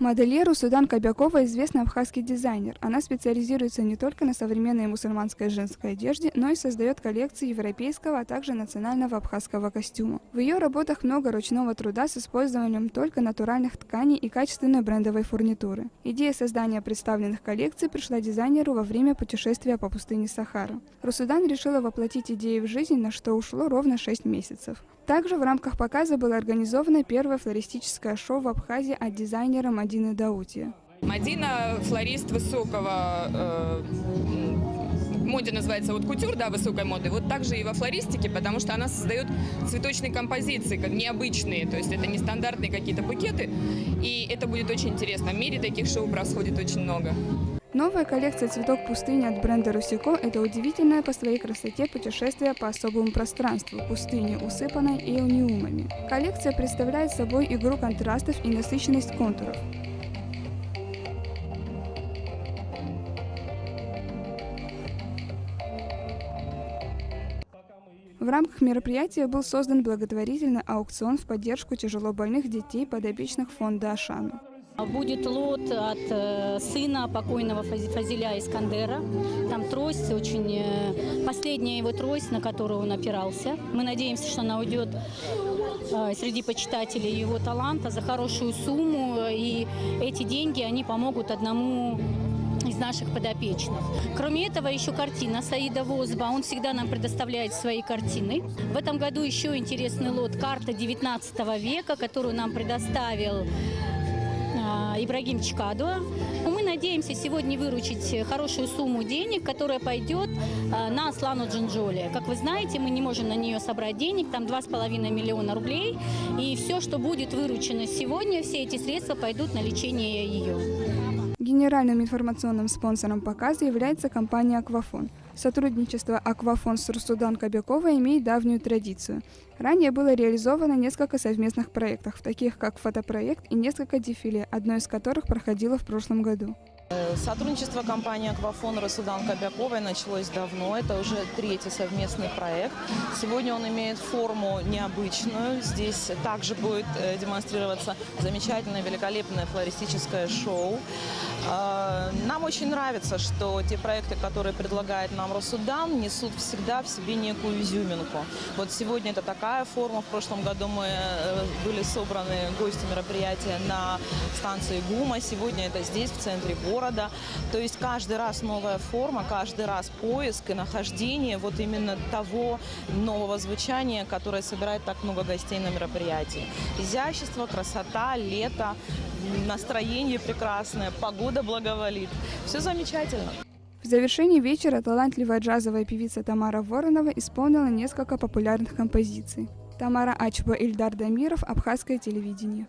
Модельер Русудан Кобякова известный абхазский дизайнер. Она специализируется не только на современной мусульманской женской одежде, но и создает коллекции европейского, а также национального абхазского костюма. В ее работах много ручного труда с использованием только натуральных тканей и качественной брендовой фурнитуры. Идея создания представленных коллекций пришла дизайнеру во время путешествия по пустыне Сахара. Русудан решила воплотить идею в жизнь, на что ушло ровно 6 месяцев. Также в рамках показа было организовано первое флористическое шоу в Абхазии от дизайнера Мадины Даутия. Мадина – флорист высокого, в моде называется вот кутюр, да, высокой моды. Вот также и во флористике, потому что она создает цветочные композиции, как необычные, то есть это не стандартные какие-то букеты, и это будет очень интересно. В мире таких шоу происходит очень много. Новая коллекция «Цветок пустыни» от бренда «Русико» – это удивительное по своей красоте путешествие по особому пространству пустыни, усыпанной эониумами. Коллекция представляет собой игру контрастов и насыщенность контуров. В рамках мероприятия был создан благотворительный аукцион в поддержку тяжелобольных детей, подопечных фонда «Ашана». Будет лот от сына покойного Фазиля Искандера. Там трость, очень последняя его трость, на которую он опирался. Мы надеемся, что она уйдет среди почитателей его таланта за хорошую сумму. И эти деньги, они помогут одному из наших подопечных. Кроме этого, еще картина Саида Возба. Он всегда нам предоставляет свои картины. В этом году еще интересный лот «Карта 19 века», которую нам предоставил Ибрагим Чкадуа. Мы надеемся сегодня выручить хорошую сумму денег, которая пойдет на Аслану Джинджоле. Как вы знаете, мы не можем на нее собрать денег, там 2,5 миллиона рублей. И все, что будет выручено сегодня, все эти средства пойдут на лечение ее. Генеральным информационным спонсором показа является компания «Аквафон». Сотрудничество «Аквафон» с Русудан Кобяковой имеет давнюю традицию. Ранее было реализовано несколько совместных проектов, таких как фотопроект и несколько дефиле, одно из которых проходило в прошлом году. Сотрудничество компании «Аквафон» Русудан Кобяковой началось давно. Это уже 3-й совместный проект. Сегодня он имеет форму необычную. Здесь также будет демонстрироваться замечательное, великолепное флористическое шоу. Нам очень нравится, что те проекты, которые предлагает нам Русудан, несут всегда в себе некую изюминку. Вот сегодня это такая форма. В прошлом году мы были собраны гости мероприятия на станции ГУМа. Сегодня это здесь, в центре города. То есть каждый раз новая форма, каждый раз поиск и нахождение вот именно того нового звучания, которое собирает так много гостей на мероприятии. Изящество, красота, лето, настроение прекрасное, погода благоволит. Все замечательно. В завершении вечера талантливая джазовая певица Тамара Воронова исполнила несколько популярных композиций. Тамара Ачба, Ильдар Дамиров, Абхазское телевидение.